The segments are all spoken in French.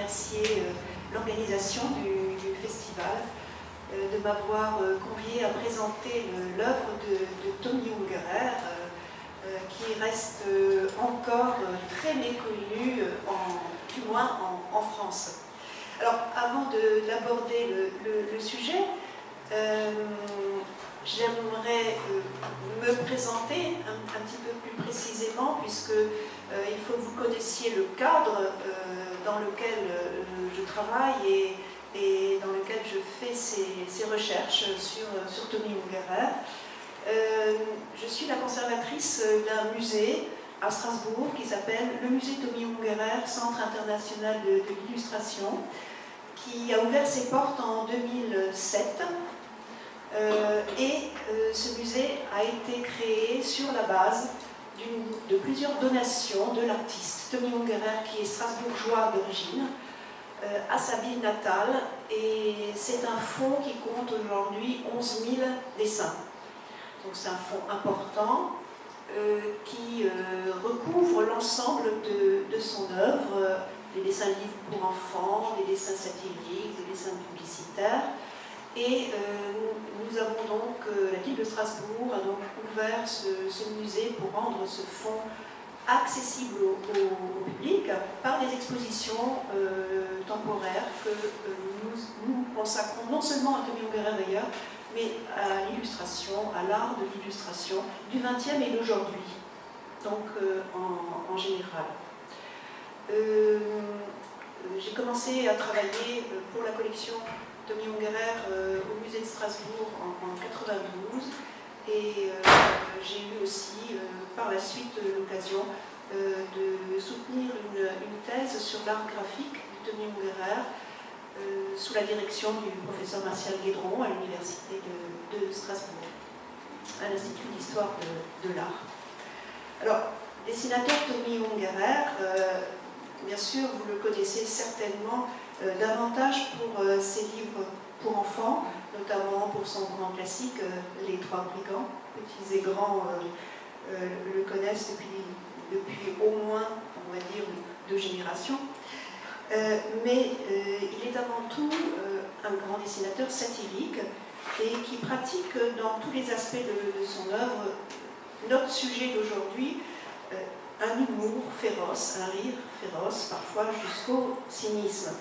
remercier l'organisation du festival de m'avoir convié à présenter l'œuvre de Tommy Ungerer, qui reste encore très méconnue, du moins en France. Alors, avant d'aborder le sujet, j'aimerais me présenter un petit peu plus précisément, puisque il faut que vous connaissiez le cadre dans lequel je travaille et dans lequel je fais ces recherches sur Tommy Ungerer. Je suis la conservatrice d'un musée à Strasbourg qui s'appelle le musée Tommy Ungerer, Centre international de l'illustration, qui a ouvert ses portes en 2007. Ce musée a été créé sur la base de plusieurs donations de l'artiste Tommy Ungerer, qui est strasbourgeois d'origine, à sa ville natale, et c'est un fonds qui compte aujourd'hui 11 000 dessins. Donc c'est un fonds important qui recouvre l'ensemble de son œuvre, des dessins livres pour enfants, des dessins satiriques, des dessins publicitaires. Et nous avons donc, la ville de Strasbourg a donc ouvert ce musée pour rendre ce fonds accessible au public par des expositions temporaires que nous consacrons non seulement à Tommy Ungerer d'ailleurs, mais à l'illustration, à l'art de l'illustration du XXe et d'aujourd'hui, donc en général. J'ai commencé à travailler pour la collection Tommy Ungerer au musée de Strasbourg en 1992, et j'ai eu aussi par la suite l'occasion de soutenir une thèse sur l'art graphique de Tommy Ungerer sous la direction du professeur Martial Guédron à l'université de Strasbourg, à l'Institut d'histoire de l'art. Alors, dessinateur Tommy Ungerer, bien sûr, vous le connaissez certainement davantage pour ses livres pour enfants, notamment pour son grand classique, Les Trois Brigands. Petits et grands le connaissent depuis au moins, on va dire, 2 générations. Mais il est avant tout un grand dessinateur satirique et qui pratique dans tous les aspects de son œuvre notre sujet d'aujourd'hui, un humour féroce, un rire féroce, parfois jusqu'au cynisme.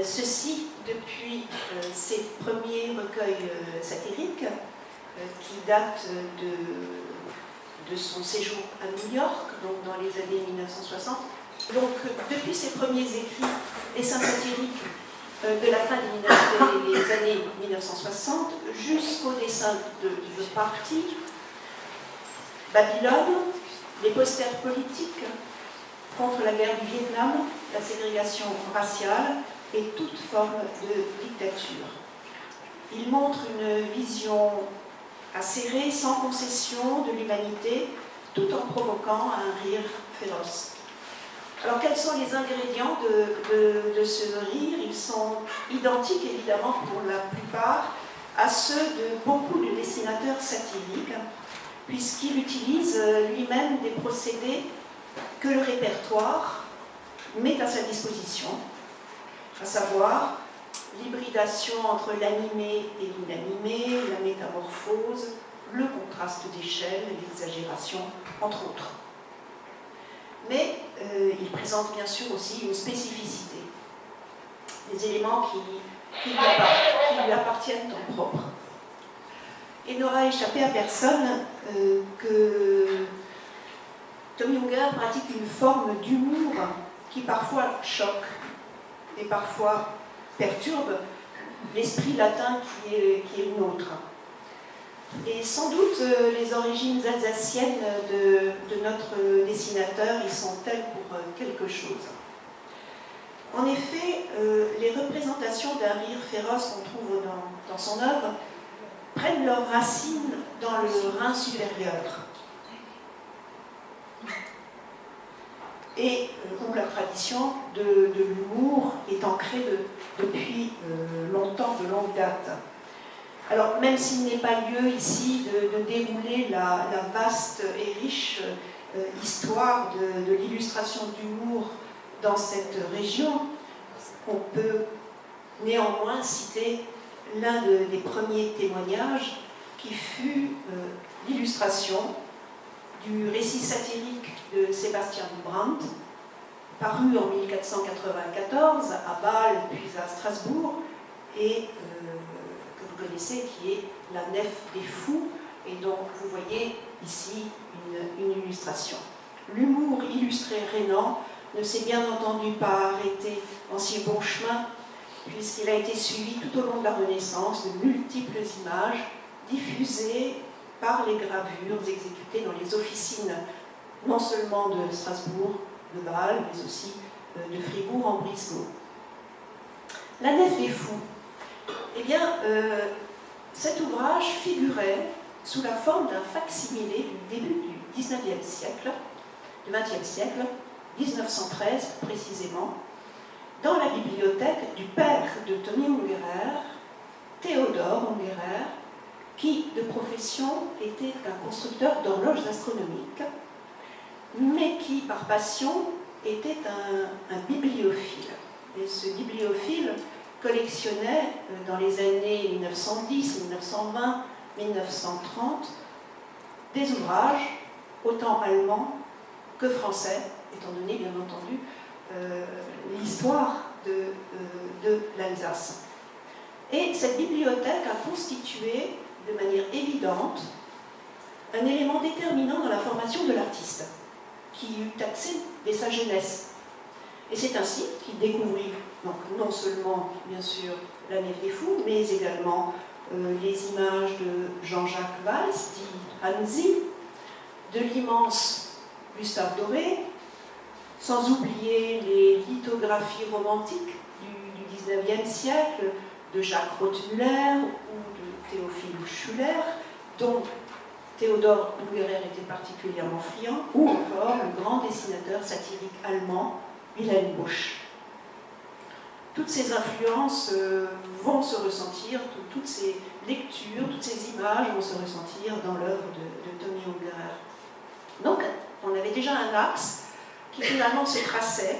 Ceci depuis ses premiers recueils satiriques qui datent de son séjour à New York, donc dans les années 1960. Donc depuis ses premiers écrits, dessins satiriques de la fin des années 1960 jusqu'au dessin de The Party, Babylone, les posters politiques contre la guerre du Vietnam, la ségrégation raciale et toute forme de dictature. Il montre une vision acérée, sans concession de l'humanité, tout en provoquant un rire féroce. Alors quels sont les ingrédients de ce rire? Ils sont identiques évidemment pour la plupart à ceux de beaucoup de dessinateurs satiriques, puisqu'il utilise lui-même des procédés que le répertoire met à sa disposition, à savoir l'hybridation entre l'animé et l'inanimé, la métamorphose, le contraste d'échelle, l'exagération, entre autres. Mais il présente bien sûr aussi une spécificité, des éléments qui lui appartiennent en propre. Il n'aura échappé à personne que Tommy Ungerer pratique une forme d'humour qui parfois choque et parfois perturbe l'esprit latin qui est le nôtre. Et sans doute les origines alsaciennes de notre dessinateur y sont-elles pour quelque chose. En effet, les représentations d'un rire féroce qu'on trouve dans son œuvre prennent leurs racines dans le Rhin supérieur, et où la tradition de l'humour est ancrée depuis longtemps, de longue date. Alors, même s'il n'est pas lieu ici de dérouler la vaste et riche histoire de l'illustration d'humour dans cette région, on peut néanmoins citer l'un des premiers témoignages qui fut l'illustration du récit satirique de Sébastien Brandt, paru en 1494 à Bâle puis à Strasbourg, et que vous connaissez, qui est La Nef des Fous, et donc vous voyez ici une illustration. L'humour illustré rhénan ne s'est bien entendu pas arrêté en si bon chemin, puisqu'il a été suivi tout au long de la Renaissance de multiples images diffusées par les gravures exécutées dans les officines, non seulement de Strasbourg, de Bâle, mais aussi de Fribourg-en-Brisgau. La Nef des Fous. Eh bien, cet ouvrage figurait sous la forme d'un fac-similé du début du XIXe siècle, du XXe siècle, 1913 précisément, dans la bibliothèque du père de Tony Ungerer, Théodore Ungerer, qui de profession était un constructeur d'horloges astronomiques, mais qui par passion était un bibliophile. Et ce bibliophile collectionnait dans les années 1910, 1920, 1930 des ouvrages autant allemands que français, étant donné bien entendu l'histoire de l'Alsace. Et cette bibliothèque a constitué de manière évidente un élément déterminant dans la formation de l'artiste, qui eut accès dès sa jeunesse. Et c'est ainsi qu'il découvrit donc, non seulement, bien sûr, La Nef des Fous, mais également les images de Jean-Jacques Valls, dit Hansi, de l'immense Gustave Doré, sans oublier les lithographies romantiques du XIXe siècle, de Jacques Rothmuller ou de Théophile Schuller, dont Théodore Ungerer était particulièrement friand, ou encore le grand dessinateur satirique allemand Wilhelm Busch. Toutes ces influences vont se ressentir, toutes ces lectures, toutes ces images vont se ressentir dans l'œuvre de Tony Ungerer. Donc, on avait déjà un axe qui finalement se traçait,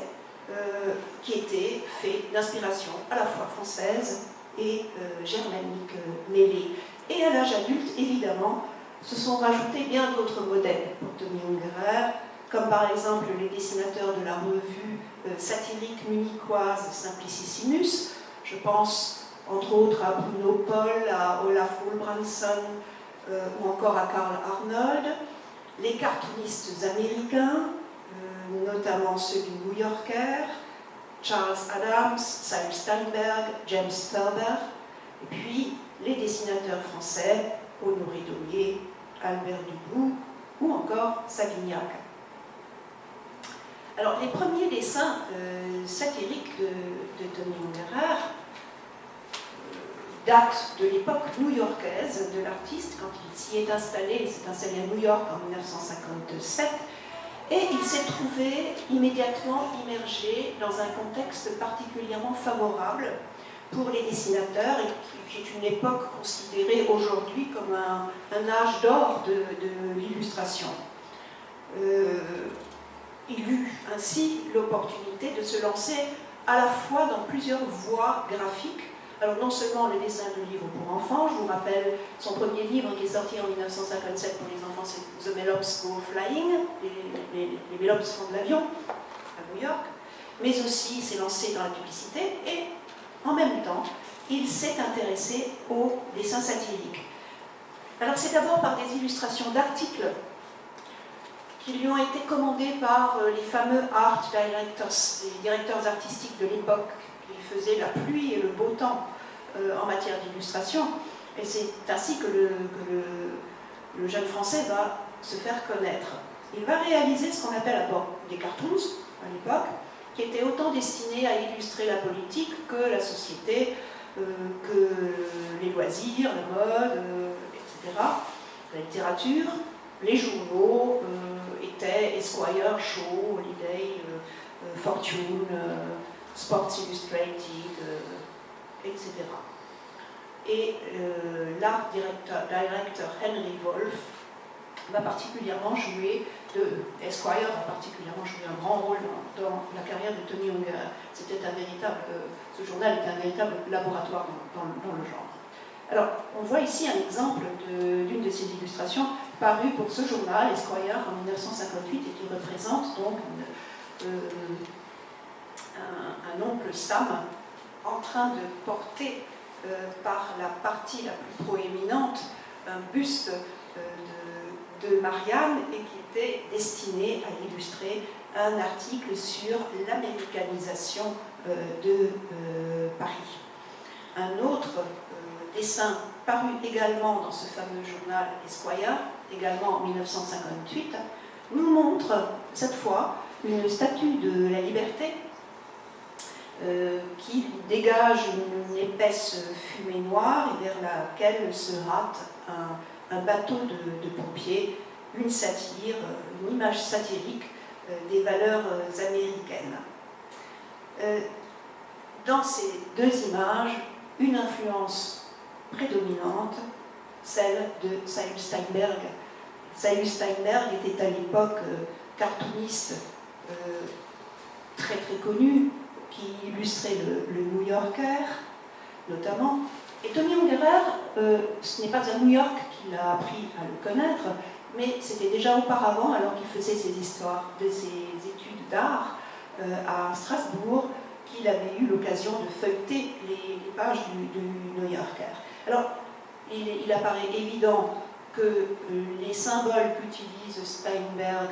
qui était fait d'inspiration à la fois française et germanique mêlée. Et à l'âge adulte, évidemment, se sont rajoutés bien d'autres modèles pour Tony Ungerer, comme par exemple les dessinateurs de la revue satirique munichoise Simplicissimus. Je pense entre autres à Bruno Paul, à Olaf Wolbrandsson ou encore à Karl Arnold. Les cartoonistes américains, notamment ceux du New Yorker, Charles Adams, Saul Steinberg, James Thurber, et puis les dessinateurs français, Honoré Daumier, Albert Dubout ou encore Savignac. Alors, les premiers dessins satiriques de Tony Ungerer datent de l'époque new-yorkaise de l'artiste, quand il s'y est installé, il s'est installé à New York en 1957, et il s'est trouvé immédiatement immergé dans un contexte particulièrement favorable pour les dessinateurs, et qui est une époque considérée aujourd'hui comme un âge d'or de l'illustration. Il eut ainsi l'opportunité de se lancer à la fois dans plusieurs voies graphiques. Alors non seulement le dessin de livres pour enfants, je vous rappelle son premier livre qui est sorti en 1957 pour les enfants, c'est The Mellops Go Flying, les Mellops font de l'avion à New York, mais aussi il s'est lancé dans la publicité et en même temps il s'est intéressé au dessin satirique. Alors c'est d'abord par des illustrations d'articles qui lui ont été commandés par les fameux art directors, les directeurs artistiques de l'époque, qui faisaient la pluie et le beau temps en matière d'illustration. Et c'est ainsi que le jeune Français va se faire connaître. Il va réaliser ce qu'on appelle d'abord des cartoons, à l'époque, qui étaient autant destinés à illustrer la politique que la société, que les loisirs, la mode, etc., la littérature. Les journaux étaient Esquire, Show, Holiday, Fortune, Sports Illustrated, etc. Et l'art director Henry Wolff va particulièrement jouer, Esquire a particulièrement joué un grand rôle dans la carrière de Tony Ungerer. Ce journal était un véritable laboratoire dans le genre. Alors, on voit ici un exemple d'une de ces illustrations parues pour ce journal, Esquire, en 1958, et qui représente donc un oncle Sam en train de porter par la partie la plus proéminente un buste de Marianne et qui était destiné à illustrer un article sur l'américanisation de Paris. Un autre dessin paru également dans ce fameux journal Esquire, également en 1958, nous montre cette fois une statue de la liberté qui dégage une épaisse fumée noire et vers laquelle se hâte un bateau de pompiers, une satire, une image satirique des valeurs américaines. Dans ces deux images, une influence prédominante, celle de Saül Steinberg. Saül Steinberg était à l'époque cartooniste très très connu, qui illustrait le New Yorker, notamment. Et Tony Ungerer, ce n'est pas à New York qu'il a appris à le connaître, mais c'était déjà auparavant, alors qu'il faisait ses études d'art à Strasbourg, qu'il avait eu l'occasion de feuilleter les pages du New Yorker. Alors, il apparaît évident que les symboles qu'utilise Steinberg,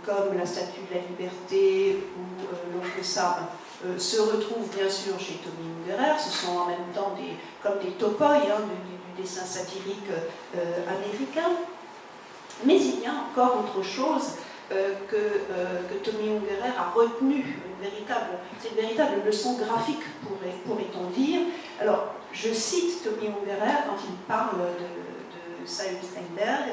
comme la statue de la liberté ou l'oncle Sam, se retrouvent bien sûr chez Tony Ungerer. Ce sont en même temps comme des topoïs du dessin satirique américain. Mais il y a encore autre chose que Tony Ungerer a retenu, c'est une véritable leçon graphique, pourrait-on dire. Alors, je cite Tony Ungerer quand il parle de Saül Steinberg.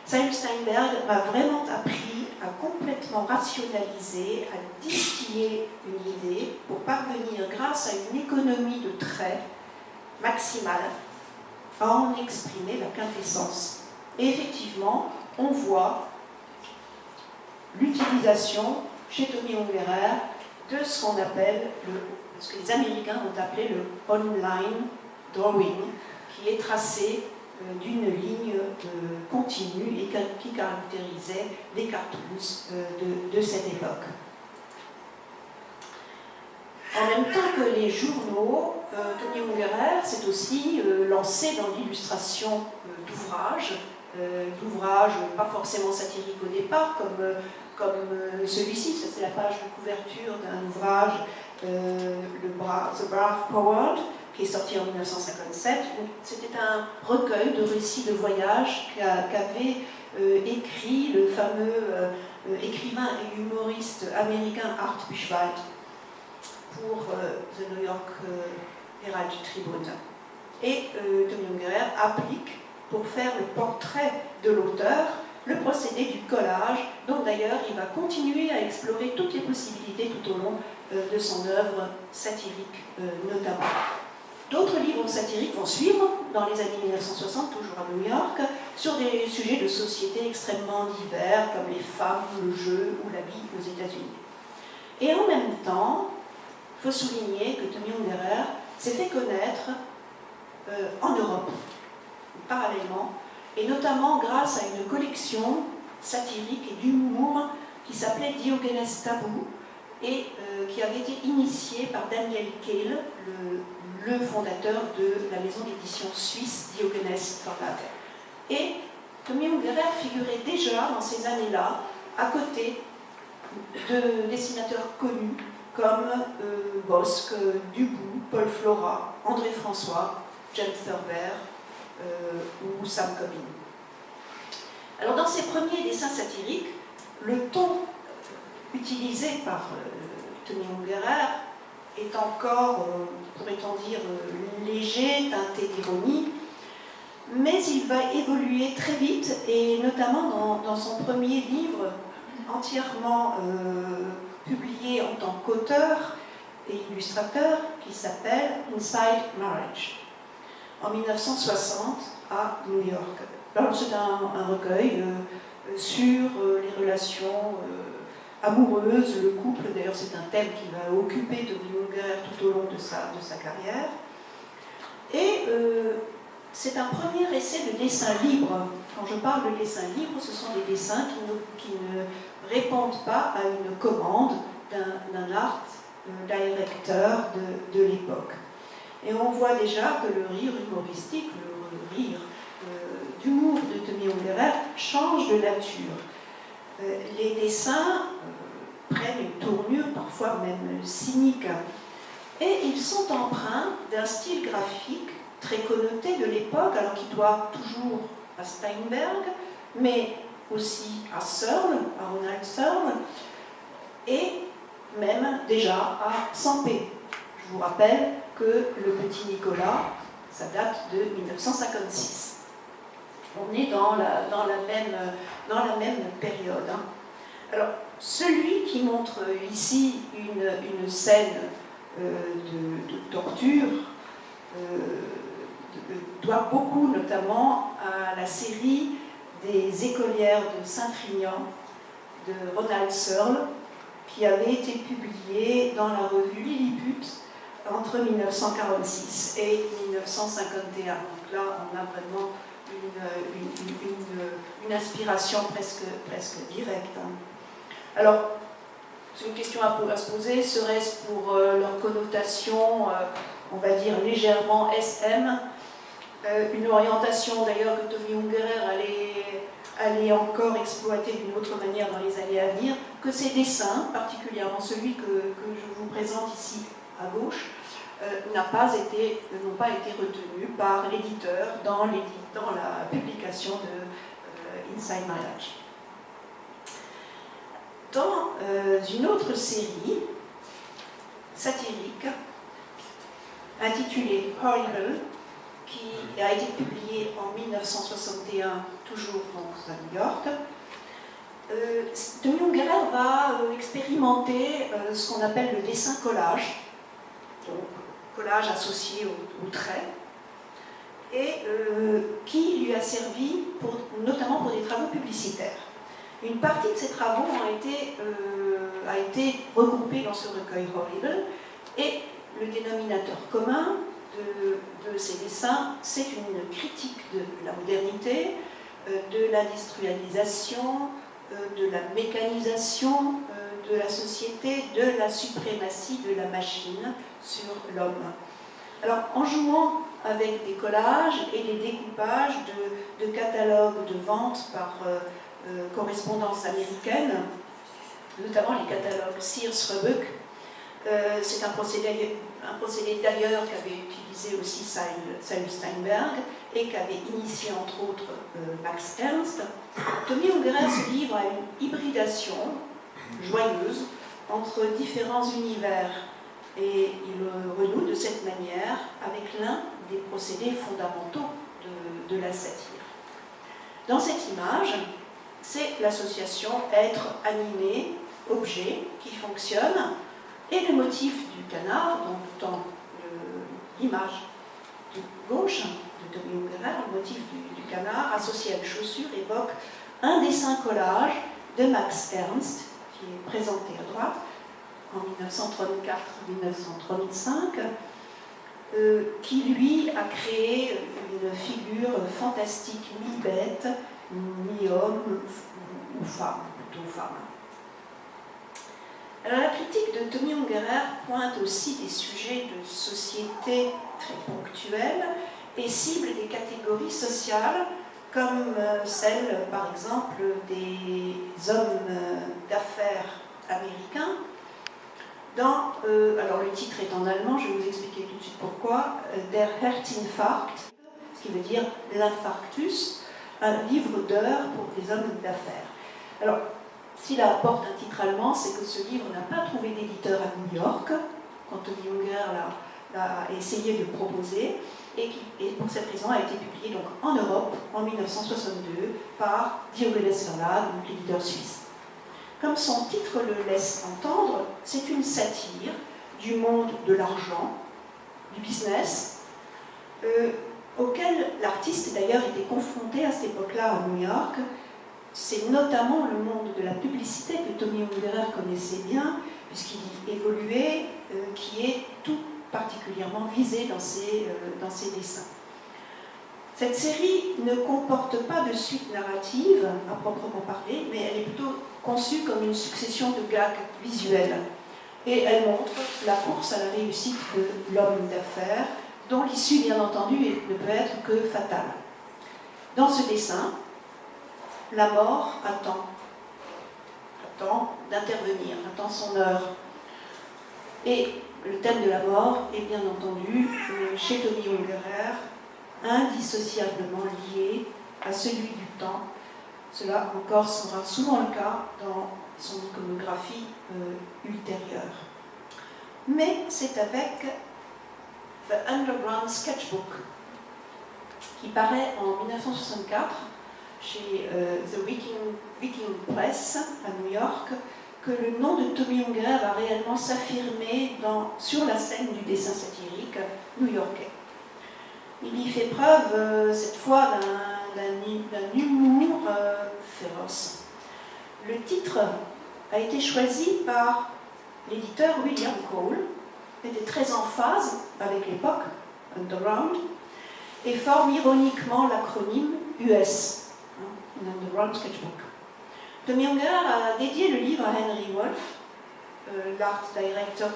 Saül Steinberg m'a vraiment appris à complètement rationaliser, à distiller une idée pour parvenir, grâce à une économie de traits maximale, à en exprimer la quintessence. Et effectivement, on voit l'utilisation chez Tony Ungerer de ce qu'on appelle, ce que les Américains ont appelé le online drawing, qui est tracé d'une ligne continue et qui caractérisait les cartoons de cette époque. En même temps que les journaux, Tony Ungerer s'est aussi lancé dans l'illustration d'ouvrages, pas forcément satiriques au départ, comme celui-ci, ça c'est la page de couverture d'un ouvrage, The Brave Poet, qui est sorti en 1957. C'était un recueil de récits de voyage qu'avait écrit le fameux écrivain et humoriste américain Art Buchwald pour The New York Herald Tribune. Et Tony Ungerer applique, pour faire le portrait de l'auteur, le procédé du collage, dont d'ailleurs il va continuer à explorer toutes les possibilités tout au long de son œuvre satirique notamment. D'autres livres satiriques vont suivre dans les années 1960, toujours à New York, sur des sujets de société extrêmement divers, comme les femmes, le jeu ou la vie aux États-Unis. Et en même temps, il faut souligner que Tony Ungerer s'est fait connaître en Europe, parallèlement, et notamment grâce à une collection satirique et d'humour qui s'appelait Diogenes Tabou, et qui avait été initiée par Daniel Kehl, le fondateur de la maison d'édition suisse Diogenes Verlag. Et Tony Ungerer figurait déjà dans ces années-là à côté de dessinateurs connus comme Bosc, Dubout, Paul Florat, André François, James Thurber ou Sam Cobbin. Alors dans ses premiers dessins satiriques, le ton utilisé par Tony Ungerer est encore, pourrait-on dire, léger, teinté d'ironie, mais il va évoluer très vite, et notamment dans son premier livre, entièrement publié en tant qu'auteur et illustrateur, qui s'appelle Inside Marriage, en 1960 à New York. Alors c'est un recueil sur les relations amoureuses, le couple. D'ailleurs c'est un thème qui va occuper Tommy Ungerer tout au long de sa carrière. Et c'est un premier essai de dessin libre. Quand je parle de dessin libre, ce sont des dessins qui ne répondent pas à une commande d'un art directeur de l'époque. Et on voit déjà que le rire humoristique, le rire d'humour de Tommy Ungerer change de nature. Les dessins prennent une tournure parfois même cynique. Et ils sont empreints d'un style graphique très connoté de l'époque, alors qui doit toujours à Steinberg, mais aussi à Searle, à Ronald Searle, et même déjà à Sampé. Je vous rappelle que le petit Nicolas, ça date de 1956. On est dans la même période. Hein. Alors, celui qui montre ici une scène de torture doit beaucoup notamment à la série des écolières de Saint-Trignan de Ronald Searle, qui avait été publiée dans la revue Lilliput entre 1946 et 1951. Donc là, on a vraiment une inspiration presque directe. Alors, c'est une question à se poser, serait-ce pour leur connotation, on va dire légèrement SM, une orientation d'ailleurs que Tommy Ungerer allait encore exploiter d'une autre manière dans les années à venir, que ces dessins, particulièrement celui que je vous présente ici à gauche, n'ont pas été retenus par l'éditeur dans la publication de Inside Mariage. Dans une autre série satirique intitulée Horrible, qui a été publiée en 1961, toujours à New York, Tommy Ungerer va expérimenter ce qu'on appelle le dessin collage, donc collage associé au trait, et qui lui a servi notamment pour des travaux publicitaires. Une partie de ces travaux a été regroupée dans ce recueil Horrible, et le dénominateur commun de ces dessins, c'est une critique de la modernité, de l'industrialisation, de la mécanisation de la société, de la suprématie de la machine sur l'homme. Alors, en jouant avec des collages et des découpages de catalogues de vente par correspondance américaine, notamment les catalogues Sears-Roebuck. C'est un procédé d'ailleurs qu'avait utilisé aussi Saul Steinberg et qu'avait initié entre autres Max Ernst. Tommy Ungerer se livre à une hybridation joyeuse entre différents univers et il renoue de cette manière avec l'un des procédés fondamentaux de la satire. Dans cette image, c'est l'association être animé, objet qui fonctionne, et le motif du canard, donc dans l'image de gauche de Tommy Ungerer, le motif du canard associé à une chaussure évoque un dessin collage de Max Ernst, qui est présenté à droite, en 1934-1935, qui lui a créé une figure fantastique, mi-bête, mi-homme ou femme, plutôt femme. Alors la critique de Tommy Ungerer pointe aussi des sujets de société très ponctuels et cible des catégories sociales comme celle, par exemple, des hommes d'affaires américains. Alors le titre est en allemand, je vais vous expliquer tout de suite pourquoi, Der Herzinfarkt, ce qui veut dire l'infarctus, un livre d'heures pour les hommes d'affaires. Alors, s'il apporte un titre allemand, c'est que ce livre n'a pas trouvé d'éditeur à New York, quand Tommy Ungerer l'a essayé de le proposer, et pour cette raison a été publié donc en Europe en 1962 par Die Welles Verlag, donc l'éditeur suisse. Comme son titre le laisse entendre, c'est une satire du monde de l'argent, du business, auquel l'artiste d'ailleurs était confronté à cette époque-là à New York. C'est notamment le monde de la publicité que Tommy Ungerer connaissait bien, puisqu'il y évoluait, qui est tout particulièrement visé dans ses dessins. Cette série ne comporte pas de suite narrative, à proprement parler, mais elle est plutôt conçue comme une succession de gags visuels. Et elle montre la course à la réussite de l'homme d'affaires, dont l'issue, bien entendu, ne peut être que fatale. Dans ce dessin, la mort attend d'intervenir, attend son heure. Et le thème de la mort est bien entendu, chez Tommy Ungerer, indissociablement lié à celui du temps. Cela encore sera souvent le cas dans son iconographie ultérieure. Mais c'est avec The Underground Sketchbook, qui paraît en 1964 chez The Viking Press à New York, que le nom de Tommy Ungerer va réellement s'affirmer sur la scène du dessin satirique new-yorkais. Il y fait preuve, cette fois, d'un humour féroce. Le titre a été choisi par l'éditeur William Cole, était très en phase avec l'époque, Underground, et forme ironiquement l'acronyme US, Underground Sketchbook. Tommy Ungerer a dédié le livre à Henry Wolf, l'art director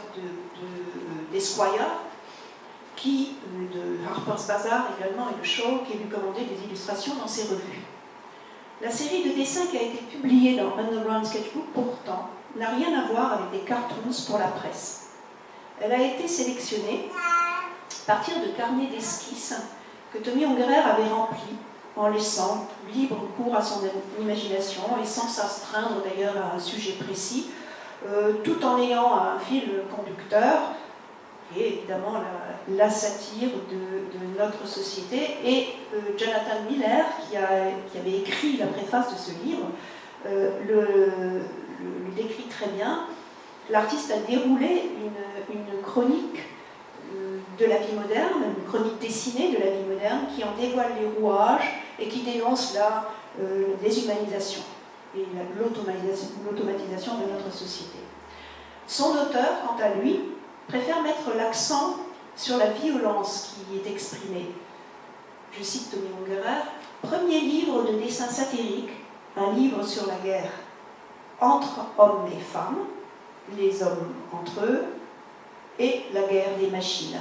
d'Esquire, de Harper's Bazaar également, et de Shaw, qui lui commandait des illustrations dans ses revues. La série de dessins qui a été publiée dans Underground Sketchbook, pourtant, n'a rien à voir avec des cartoons pour la presse. Elle a été sélectionnée à partir de carnets d'esquisses que Tommy Ungerer avait remplis en laissant libre cours à son imagination et sans s'astreindre d'ailleurs à un sujet précis, tout en ayant un fil conducteur et évidemment la satire de notre société. Et Jonathan Miller, qui avait écrit la préface de ce livre, le décrit très bien. L'artiste a déroulé une chronique de la vie moderne, une chronique dessinée de la vie moderne, qui en dévoile les rouages et qui dénonce la déshumanisation et l'automatisation de notre société. Son auteur, quant à lui, préfère mettre l'accent sur la violence qui est exprimée. Je cite Tommy Ungerer, « Premier livre de dessin satirique, un livre sur la guerre entre hommes et femmes, les hommes entre eux, et la guerre des machines. »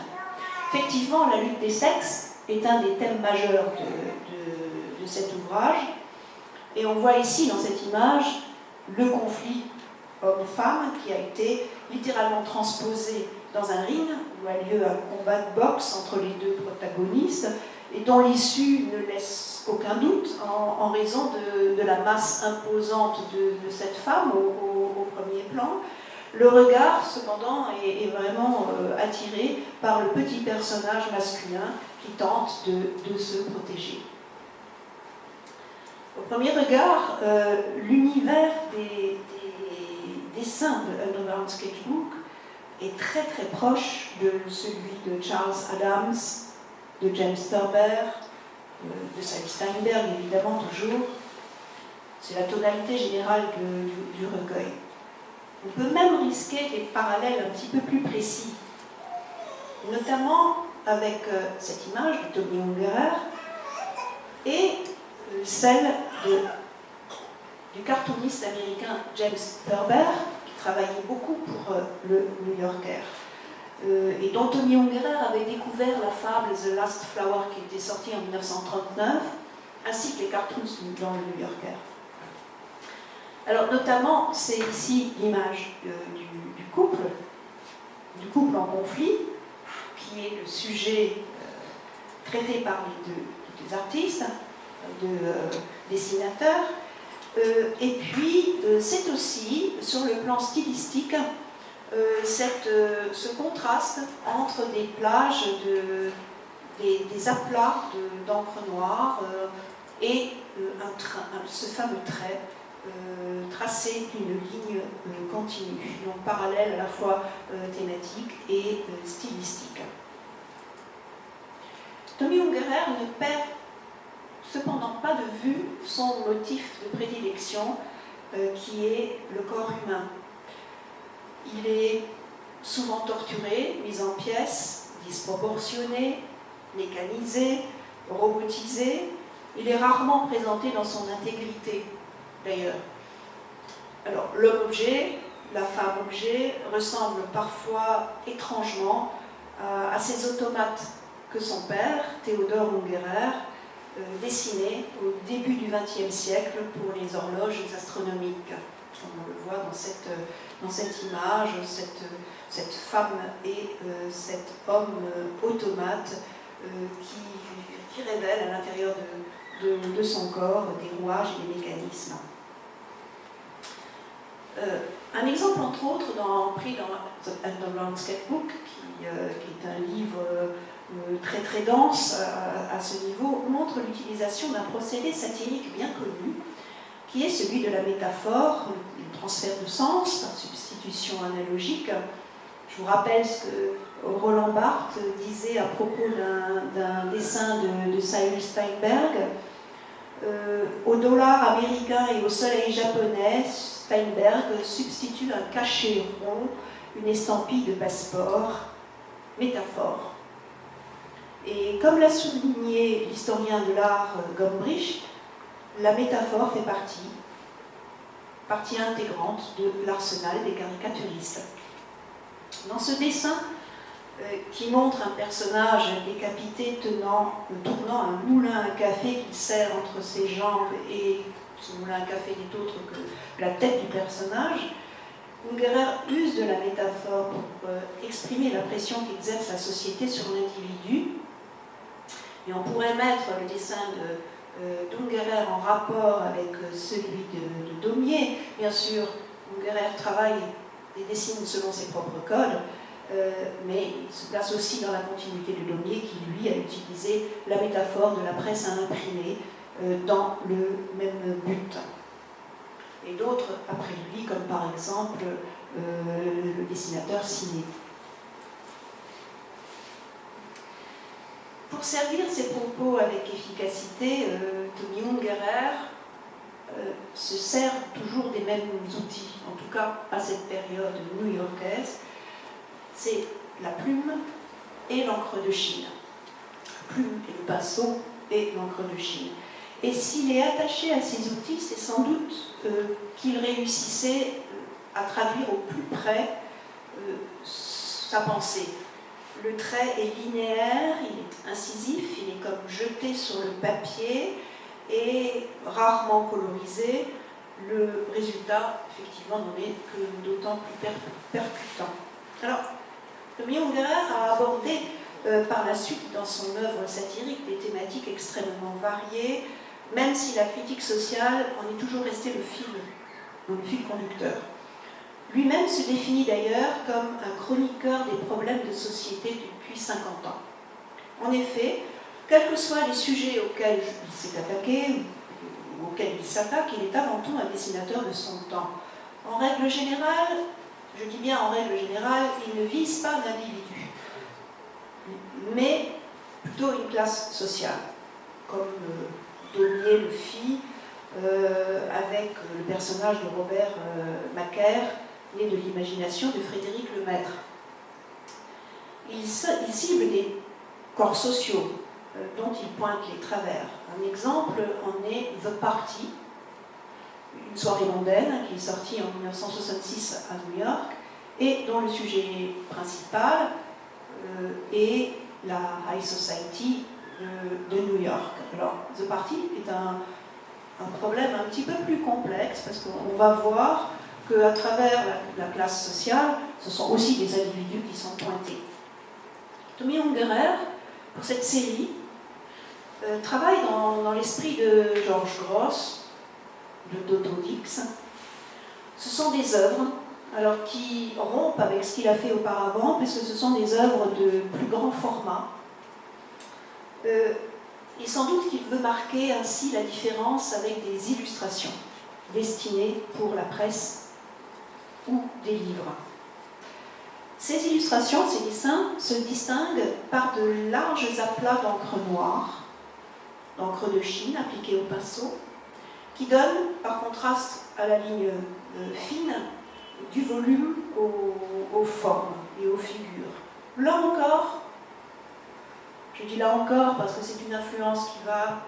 Effectivement, la lutte des sexes est un des thèmes majeurs de cet ouvrage. Et on voit ici, dans cette image, le conflit homme-femme qui a été littéralement transposé dans un ring où a lieu un combat de boxe entre les deux protagonistes et dont l'issue ne laisse aucun doute en raison de la masse imposante de cette femme au premier plan. Le regard, cependant, est vraiment attiré par le petit personnage masculin qui tente de se protéger. Au premier regard, l'univers des dessins de Underground Sketchbook est très très proche de celui de Charles Adams, de James Thurber, de Sally Steinberg évidemment toujours. C'est la tonalité générale du recueil. On peut même risquer des parallèles un petit peu plus précis, notamment avec cette image de Tommy Ungerer et celle du cartooniste américain James Thurber, qui travaillait beaucoup pour le New Yorker, et dont Tommy Ungerer avait découvert la fable The Last Flower qui était sortie en 1939, ainsi que les cartoons dans le New Yorker. Alors notamment, c'est ici l'image du couple en conflit, qui est le sujet traité par les deux artistes, dessinateurs. Et puis, c'est aussi, sur le plan stylistique, ce contraste entre des plages, des aplats d'encre noire et ce fameux trait tracé d'une ligne continue, donc parallèle à la fois thématique et stylistique. Tommy Ungerer ne perd cependant pas de vue son motif de prédilection qui est le corps humain. Il est souvent torturé, mis en pièces, disproportionné, mécanisé, robotisé. Il est rarement présenté dans son intégrité, d'ailleurs. Alors, l'homme-objet, la femme-objet, ressemblent parfois étrangement à ces automates que son père, Theodor Ungerer, dessinait au début du XXe siècle pour les horloges astronomiques. Comme on le voit dans cette image, cette femme et cet homme automate qui révèle à l'intérieur de son corps des rouages et des mécanismes. Un exemple, entre autres, pris dans The Underground Sketchbook, qui est un livre très très dense à ce niveau, montre l'utilisation d'un procédé satirique bien connu, qui est celui de la métaphore, le transfert de sens par substitution analogique. Je vous rappelle ce que Roland Barthes disait à propos d'un dessin de Cyrus Steinberg. Au dollar américain et au soleil japonais, Steinberg substitue un cachet rond, une estampille de passeport, métaphore. Et comme l'a souligné l'historien de l'art Gombrich, la métaphore fait partie intégrante de l'arsenal des caricaturistes. Dans ce dessin, qui montre un personnage décapité tournant un moulin à café qu'il serre entre ses jambes, et ce moulin à café n'est autre que la tête du personnage, Ungerer use de la métaphore pour exprimer la pression qu'exerce la société sur l'individu. Et on pourrait mettre le dessin d'Ungerer en rapport avec celui de Daumier. Bien sûr, Ungerer travaille et dessine selon ses propres codes, mais il se place aussi dans la continuité de Daumier, qui lui a utilisé la métaphore de la presse à imprimer dans le même but. Et d'autres après lui, comme par exemple le dessinateur Ciné. Pour servir ses propos avec efficacité, Tommy Ungerer se sert toujours des mêmes outils, en tout cas à cette période new-yorkaise. C'est la plume et l'encre de Chine. La plume et le pinceau et l'encre de Chine. Et s'il est attaché à ces outils, c'est sans doute qu'il réussissait à traduire au plus près sa pensée. Le trait est linéaire, il est incisif, il est comme jeté sur le papier et rarement colorisé. Le résultat, effectivement, n'en est que d'autant plus percutant. Alors, Tommy Ungerer a abordé par la suite dans son œuvre satirique des thématiques extrêmement variées, même si la critique sociale en est toujours restée le fil conducteur. Lui-même se définit d'ailleurs comme un chroniqueur des problèmes de société depuis 50 ans. En effet, quels que soient les sujets auxquels il s'est attaqué, ou auxquels il s'attaque, il est avant tout un dessinateur de son temps. En règle générale, je dis bien en règle générale, il ne vise pas l'individu, mais plutôt une classe sociale, comme Daumier le fit avec le personnage de Robert Macaire, né de l'imagination de Frédéric Lemaître. Il cible des corps sociaux dont il pointe les travers. Un exemple en est The Party, une soirée mondaine qui est sortie en 1966 à New York et dont le sujet principal est la High Society de New York. Alors, The Party est un problème un petit peu plus complexe parce qu'on va voir qu'à travers la classe sociale, ce sont aussi des individus qui sont pointés. Tommy Ungerer, pour cette série, travaille dans l'esprit de George Grosz, de Dodo Dix. Ce sont des œuvres qui rompent avec ce qu'il a fait auparavant, puisque ce sont des œuvres de plus grand format. Et sans doute qu'il veut marquer ainsi la différence avec des illustrations destinées pour la presse ou des livres. Ces illustrations, ces dessins se distinguent par de larges aplats d'encre noire, d'encre de Chine appliquée au pinceau, qui donnent, par contraste à la ligne fine, du volume aux formes et aux figures. Là encore, je dis là encore parce que c'est une influence qui va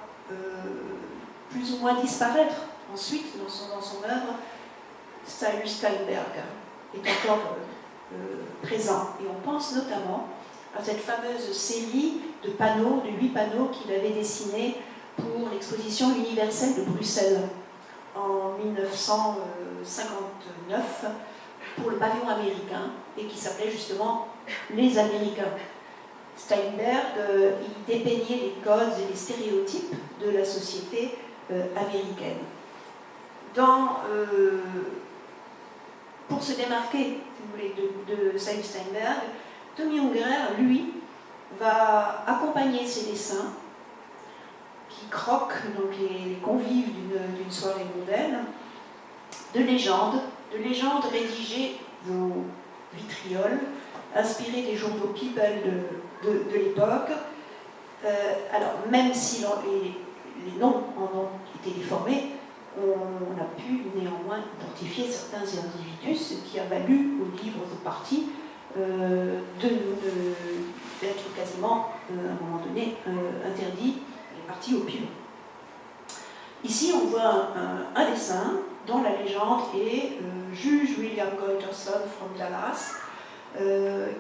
plus ou moins disparaître ensuite dans son œuvre. Cyrus Steinberg est encore présent. Et on pense notamment à cette fameuse série de panneaux, de 8 panneaux qu'il avait dessinés pour l'exposition universelle de Bruxelles en 1959 pour le pavillon américain et qui s'appelait justement Les Américains. Steinberg, il dépeignait les codes et les stéréotypes de la société américaine. Pour se démarquer, si vous voulez, de Cyrus Steinberg, Tommy Ungerer, lui, va accompagner ses dessins qui croquent donc les convives d'une soirée mondaine de légendes rédigées au vitriol, inspirées des journaux People de l'époque. Alors, même si les noms en ont été déformés, on a pu néanmoins identifier certains individus, ce qui a valu aux livres de parti d'être quasiment, à un moment donné, interdits, les partis au pilon. Ici, on voit un dessin dont la légende est juge William Goyterson from Dallas,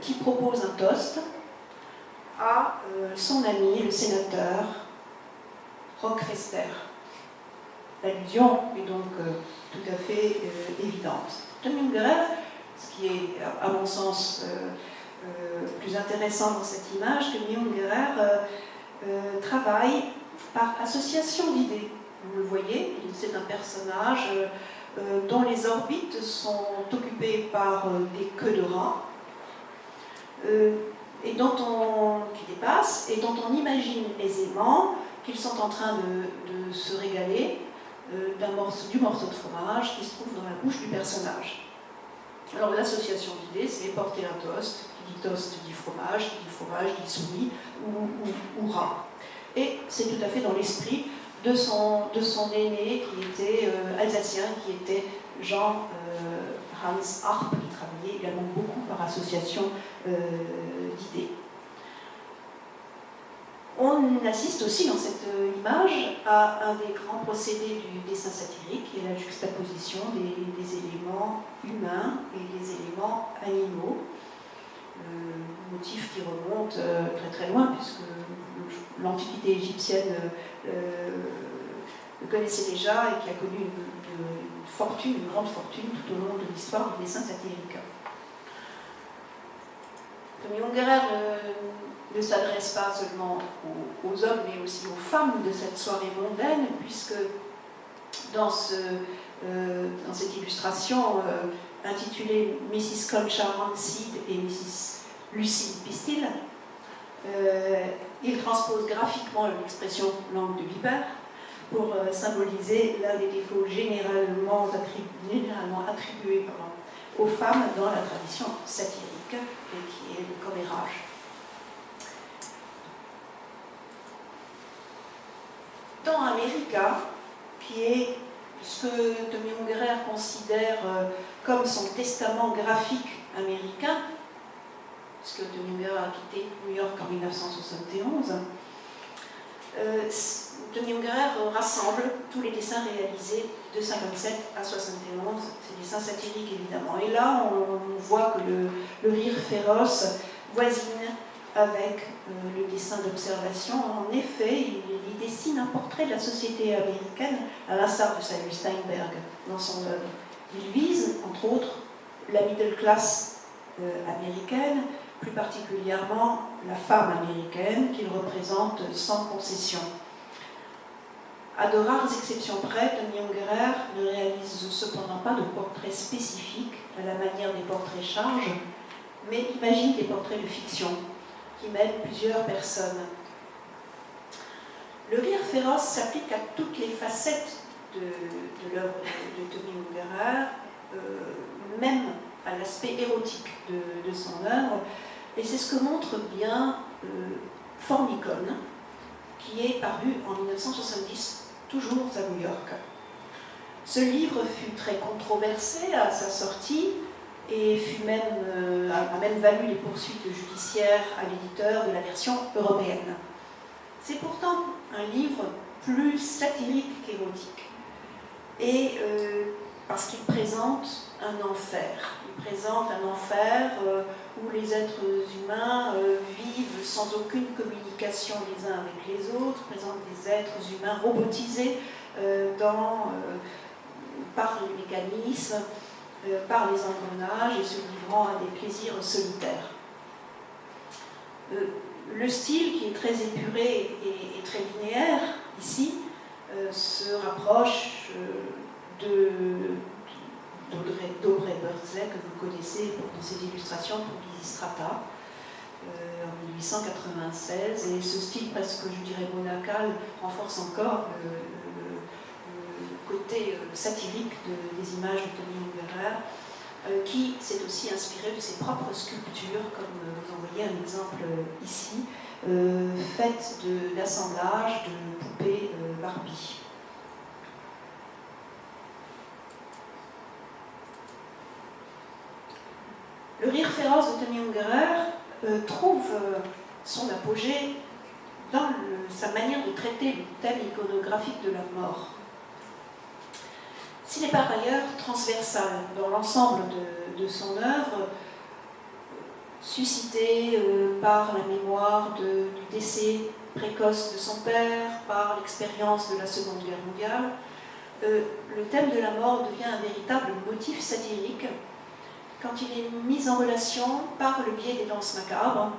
qui propose un toast à son ami, le sénateur Rock Fester. L'allusion est donc tout à fait évidente. Tommy Ungerer, ce qui est à mon sens plus intéressant dans cette image, Tommy Ungerer travaille par association d'idées. Vous le voyez, c'est un personnage dont les orbites sont occupées par des queues de rats et qui dépassent et dont on imagine aisément qu'ils sont en train de se régaler du morceau de fromage qui se trouve dans la bouche du personnage. Alors l'association d'idées, c'est porter un toast. Qui dit toast dit fromage dit souris ou rat. Et c'est tout à fait dans l'esprit de son aîné qui était alsacien, qui était Jean Hans Arp, qui travaillait également beaucoup par association d'idées. On assiste aussi dans cette image à un des grands procédés du dessin satirique, qui est la juxtaposition des éléments humains et des éléments animaux. Motif qui remonte très très loin, puisque l'Antiquité égyptienne le connaissait déjà et qui a connu une grande fortune tout au long de l'histoire du dessin satirique. Tommy Ungerer ne s'adresse pas seulement aux hommes, mais aussi aux femmes de cette soirée mondaine, puisque dans cette illustration intitulée Mrs. Concha Rancid et Mrs. Lucille Pistil, il transpose graphiquement l'expression langue de vipère pour symboliser l'un des défauts généralement attribués aux femmes dans la tradition satirique, et qui est le commérage. Dans America, qui est ce que Tommy Ungerer considère comme son testament graphique américain, puisque Tommy Ungerer a quitté New York en 1971, Tommy Ungerer rassemble tous les dessins réalisés de 57 à 71, ces dessins satiriques évidemment. Et là, on voit que le rire féroce voisine avec le dessin d'observation. En effet, il dessine un portrait de la société américaine, à l'instar de Cyrus Steinberg dans son œuvre. Il vise, entre autres, la middle class américaine, plus particulièrement la femme américaine, qu'il représente sans concession. À de rares exceptions près, Tommy Ungerer ne réalise cependant pas de portraits spécifiques à la manière des portraits charges, mais imagine des portraits de fiction qui mêlent plusieurs personnes. Le rire féroce s'applique à toutes les facettes de l'œuvre de Tommy Ungerer, même à l'aspect érotique de son œuvre, et c'est ce que montre bien Formicon, qui est paru en 1970, toujours à New York. Ce livre fut très controversé à sa sortie et a même valu les poursuites judiciaires à l'éditeur de la version européenne. C'est pourtant un livre plus satirique qu'érotique, et parce qu'il présente un enfer. Il présente un enfer où les êtres humains vivent sans aucune communication les uns avec les autres, présente des êtres humains robotisés par les mécanismes, par les engrenages et se livrant à des plaisirs solitaires. Le style, qui est très épuré et très linéaire ici, se rapproche d'Aubrey Beardsley, que vous connaissez pour ses illustrations pour Lysistrata, en 1896, et ce style presque, je dirais, monacal renforce encore le côté satirique des images de Tony Ungerer, qui s'est aussi inspiré de ses propres sculptures, comme vous en voyez un exemple ici, faites d'assemblage de poupées Barbie. Le rire féroce de Tony Ungerer trouve son apogée dans sa manière de traiter le thème iconographique de la mort. S'il est par ailleurs transversal dans l'ensemble de son œuvre, suscité par la mémoire du décès précoce de son père, par l'expérience de la Seconde Guerre mondiale, le thème de la mort devient un véritable motif satirique quand il est mis en relation par le biais des danses macabres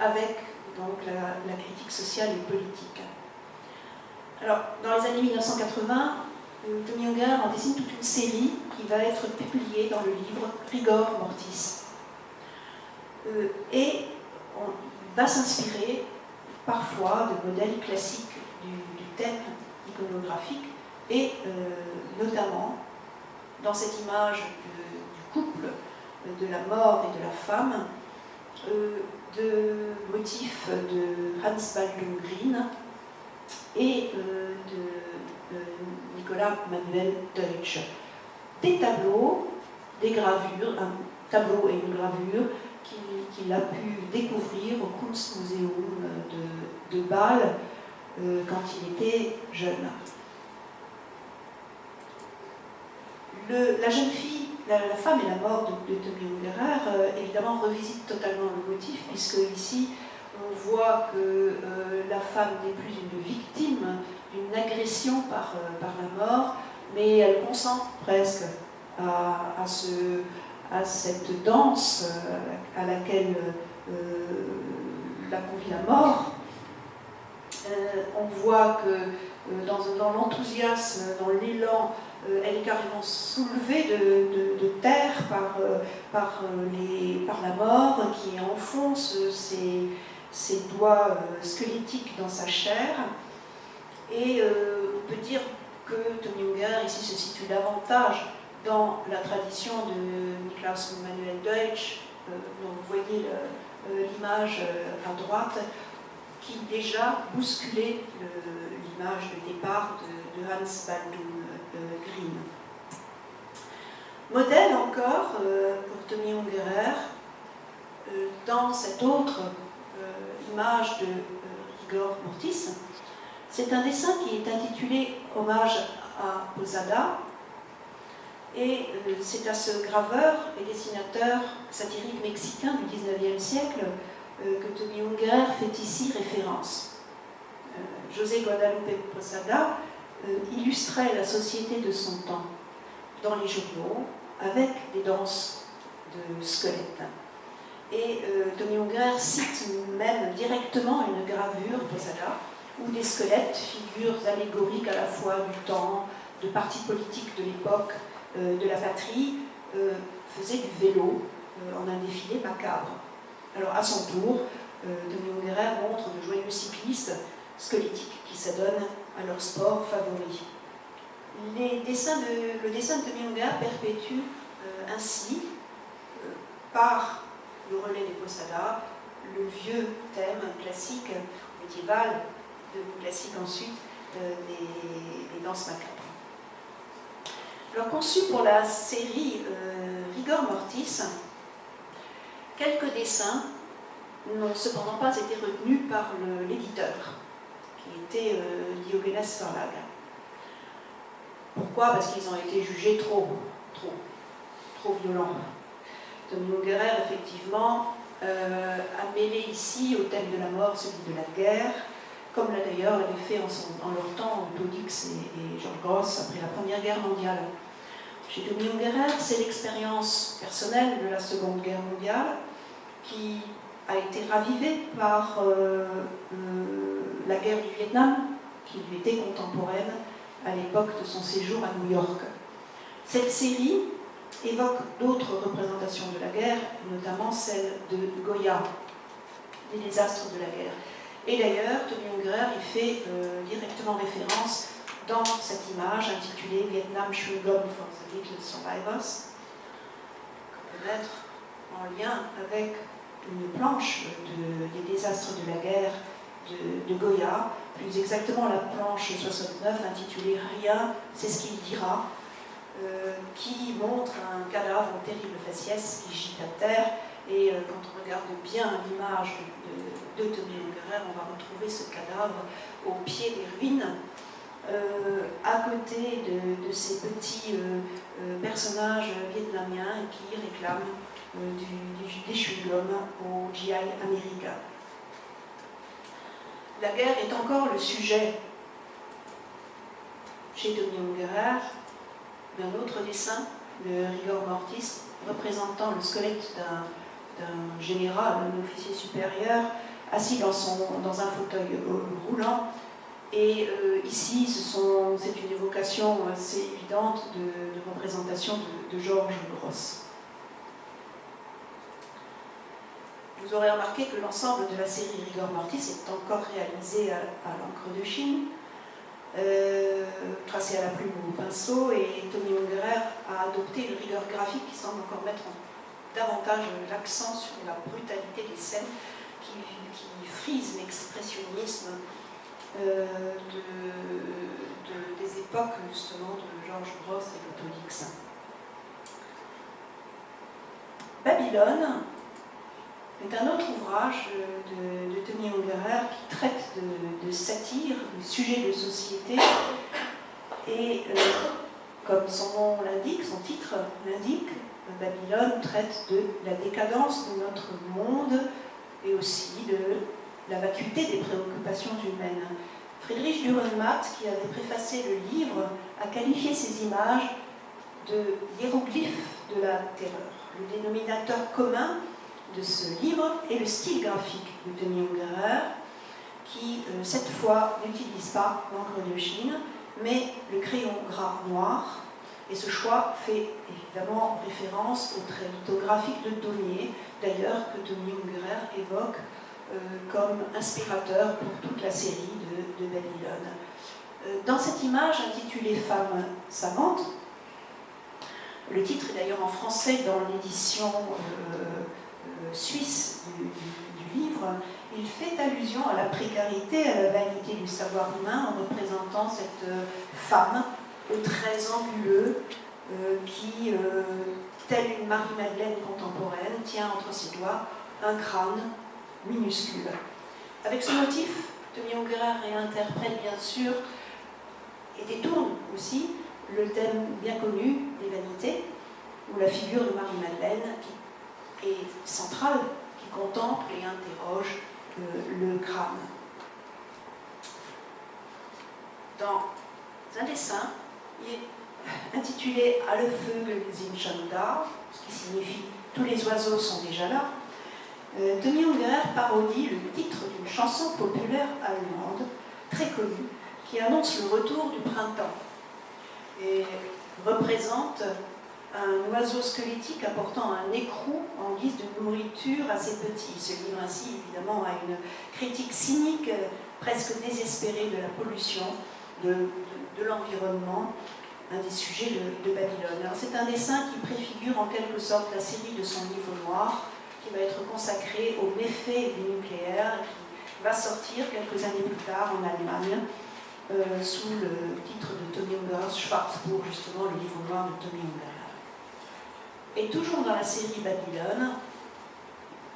avec donc, la critique sociale et politique. Alors, dans les années 1980, Tony Ungerer en dessine toute une série qui va être publiée dans le livre Rigor Mortis. Et on va s'inspirer parfois de modèles classiques du thème iconographique, et notamment dans cette image du couple, de la mort et de la femme, de motifs de Hans Baldung Green et de Nicolas Manuel Deutsch. Des tableaux, des gravures, un tableau et une gravure qu'il a pu découvrir au Kunstmuseum de Bâle quand il était jeune. La jeune fille, la femme et la mort de Tony Ungerer, évidemment, revisite totalement le motif, puisque ici, on voit que la femme n'est plus une victime d'une agression par la mort, mais elle consent presque à cette danse à laquelle la convie la mort. On voit que dans l'enthousiasme, dans l'élan, elle est carrément soulevée de terre par la mort qui enfonce ses doigts squelettiques dans sa chair. Et on peut dire que Tony Ungerer ici se situe davantage dans la tradition de Niklaus Manuel Deutsch, dont vous voyez l'image à droite, qui déjà bousculait l'image de départ de Hans Baldung Green. Modèle encore pour Tony Ungerer, dans cette autre image de Rigor Mortis, c'est un dessin qui est intitulé Hommage à Posada, et c'est à ce graveur et dessinateur satirique mexicain du XIXe siècle que Tony Ungerer fait ici référence. José Guadalupe Posada illustrait la société de son temps dans les journaux avec des danses de squelettes. Et Tony Ungerer cite même directement une gravure Posada où des squelettes, figures allégoriques à la fois du temps, de partis politiques de l'époque, de la patrie, faisaient du vélo en un défilé macabre. Alors à son tour, Tony Ungerer montre de joyeux cyclistes squelettiques qui s'adonnent à leur sport favori. Le dessin de Tony Ungerer perpétue ainsi, par le relais des posadas, le vieux thème classique médiéval, devenu classique ensuite, des danses macabres. Alors, conçu pour la série Rigor Mortis, quelques dessins n'ont cependant pas été retenus par l'éditeur, qui était Diogenes Verlag. Pourquoi? Parce qu'ils ont été jugés trop violents. Tommy Ungerer, effectivement, a mêlé ici au thème de la mort celui de la guerre, comme l'a d'ailleurs avait fait en leur temps Otto Dix et George Gross après la Première Guerre mondiale. Chez Tommy Ungerer, c'est l'expérience personnelle de la Seconde Guerre mondiale qui a été ravivée par la guerre du Vietnam, qui lui était contemporaine à l'époque de son séjour à New York. Cette série évoque d'autres représentations de la guerre, notamment celle de Goya, les désastres de la guerre. Et d'ailleurs, Tommy Ungerer y fait directement référence dans cette image intitulée Vietnam Chewing Gum for the Little Survivors, qu'on peut mettre en lien avec une planche des désastres de la guerre de Goya, plus exactement la planche 69 intitulée Rien, c'est ce qu'il dira, qui montre un cadavre en terrible faciès qui gît à terre. Et quand on regarde bien l'image de Tommy Ungerer, on va retrouver ce cadavre au pied des ruines, à côté de ces petits personnages vietnamiens qui réclament des chewing-gums au GI américain. La guerre est encore le sujet chez Tommy Ungerer d'un autre dessin, le Rigor Mortis, représentant le squelette d'un général, un officier supérieur, assis dans un fauteuil roulant. Et ici, c'est une évocation assez évidente de représentation de George Gross. Vous aurez remarqué que l'ensemble de la série Rigor Mortis est encore réalisé à l'encre de Chine, tracé à la plume ou au pinceau, et Tommy Ungerer a adopté le rigor graphique qui semble encore mettre davantage l'accent sur la brutalité des scènes qui frise l'expressionnisme des époques justement de George Gross et d'Otto Dix. Babylone est un autre ouvrage de Tommy Ungerer qui traite de satire, de sujets de société, et comme son nom l'indique, son titre l'indique, Babylone traite de la décadence de notre monde et aussi de la vacuité des préoccupations humaines. Friedrich Dürrenmatt, qui avait préfacé le livre, a qualifié ces images de hiéroglyphes de la terreur. Le dénominateur commun de ce livre est le style graphique de Tommy Ungerer, qui, cette fois, n'utilise pas l'encre de Chine, mais le crayon gras noir. Et ce choix fait évidemment référence au trait lithographique de Daumier, d'ailleurs, que Tommy Ungerer évoque comme inspirateur pour toute la série de Babylone. Dans cette image intitulée Femme savante, le titre est d'ailleurs en français dans l'édition suisse du livre, il fait allusion à la précarité, à la vanité du savoir humain en représentant cette femme aux traits anguleux qui, telle une Marie-Madeleine contemporaine, tient entre ses doigts un crâne minuscule. Avec ce motif, Tommy Ungerer réinterprète bien sûr et détourne aussi le thème bien connu des vanités, où la figure de Marie-Madeleine qui est centrale, qui contemple et interroge le crâne. Dans un dessin, il est intitulé Alle Vögel sind schon da, ce qui signifie tous les oiseaux sont déjà là. Tommy Ungerer parodie le titre d'une chanson populaire allemande, très connue, qui annonce le retour du printemps et représente un oiseau squelettique apportant un écrou en guise de nourriture à ses petits. Il se livre ainsi évidemment à une critique cynique, presque désespérée de la pollution, de l'environnement, un des sujets de Babylone. Alors, c'est un dessin qui préfigure en quelque sorte la série de son livre noir, qui va être consacré aux méfaits du nucléaire, qui va sortir quelques années plus tard en Allemagne, sous le titre de Tommy Unger's Schwarzbuch, justement le livre noir de Tommy Unger. Et toujours dans la série Babylone,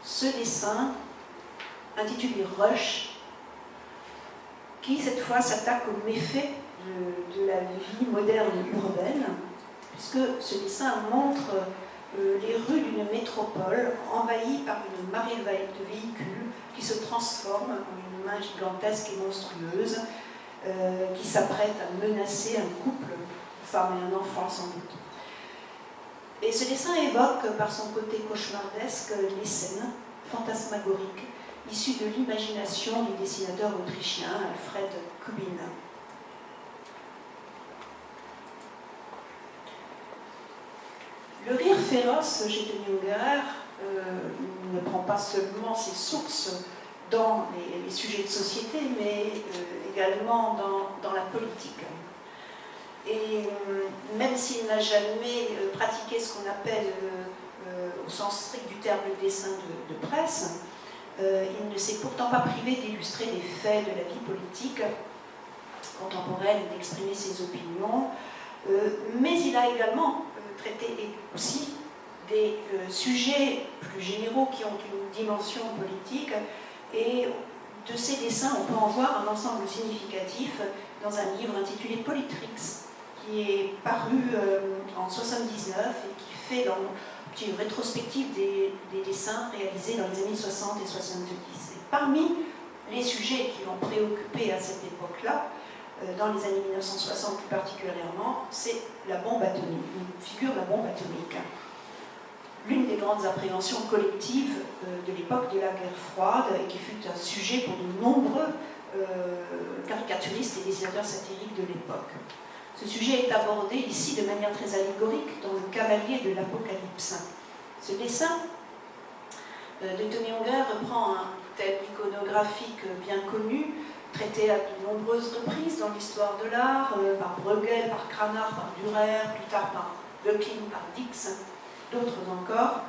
ce dessin, intitulé Rush, qui cette fois s'attaque aux méfaits de la vie moderne urbaine, puisque ce dessin montre les rues d'une métropole envahie par une marée de véhicules qui se transforment en une main gigantesque et monstrueuse qui s'apprête à menacer un couple, une femme et un enfant sans doute. Et ce dessin évoque par son côté cauchemardesque les scènes fantasmagoriques issues de l'imagination du dessinateur autrichien Alfred Kubin. Le rire féroce chez Tommy Ungerer ne prend pas seulement ses sources dans les sujets de société, mais également dans la politique. Et même s'il n'a jamais pratiqué ce qu'on appelle, au sens strict du terme, le dessin de presse, il ne s'est pourtant pas privé d'illustrer les faits de la vie politique contemporaine et d'exprimer ses opinions, mais il a également traité aussi des sujets plus généraux qui ont une dimension politique, et de ces dessins, on peut en voir un ensemble significatif dans un livre intitulé Politrix, qui est paru en 1979 et qui fait une rétrospective des dessins réalisés dans les années 60 et 70. Et parmi les sujets qui l'ont préoccupé à cette époque-là, dans les années 1960 plus particulièrement, c'est la bombe atomique, une figure de la bombe atomique. L'une des grandes appréhensions collectives de l'époque de la guerre froide, et qui fut un sujet pour de nombreux caricaturistes et dessinateurs satiriques de l'époque. Ce sujet est abordé ici de manière très allégorique dans Le Cavalier de l'Apocalypse. Ce dessin de Tommy Unger reprend un thème iconographique bien connu, traité à de nombreuses reprises dans l'histoire de l'art, par Bruegel, par Cranach, par Dürer, plus tard par Böcklin, par Dix, d'autres encore.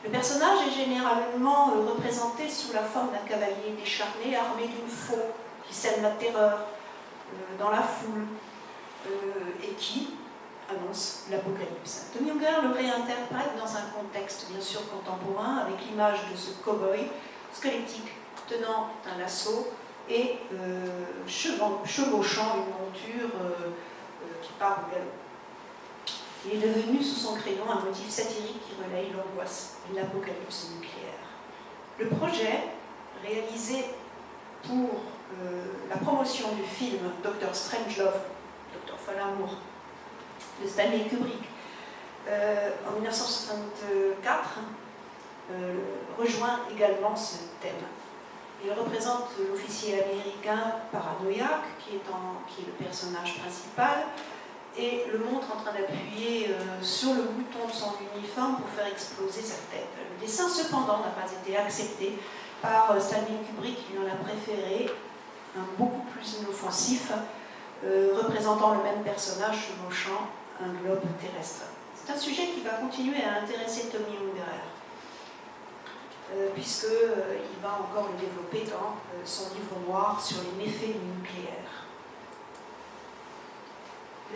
Le personnage est généralement représenté sous la forme d'un cavalier décharné armé d'une faux qui sème la terreur dans la foule et qui annonce l'apocalypse. Tommy Unger le réinterprète dans un contexte bien sûr contemporain avec l'image de ce cow-boy squelettique tenant un lasso et chevauchant une monture qui part au galop. Il est devenu sous son crayon un motif satirique qui relaye l'angoisse de l'apocalypse nucléaire. Le projet, réalisé pour la promotion du film Dr. Strangelove, Dr. Folamour, de Stanley Kubrick, en 1964, rejoint également ce thème. Il représente l'officier américain paranoïaque, qui est le personnage principal, et le montre en train d'appuyer sur le bouton de son uniforme pour faire exploser sa tête. Le dessin, cependant, n'a pas été accepté par Stanley Kubrick, qui en a préféré un beaucoup plus inoffensif, représentant le même personnage chevauchant un globe terrestre. C'est un sujet qui va continuer à intéresser Tommy Ungerer, puisqu'il va encore le développer dans son livre noir sur les méfaits du nucléaire.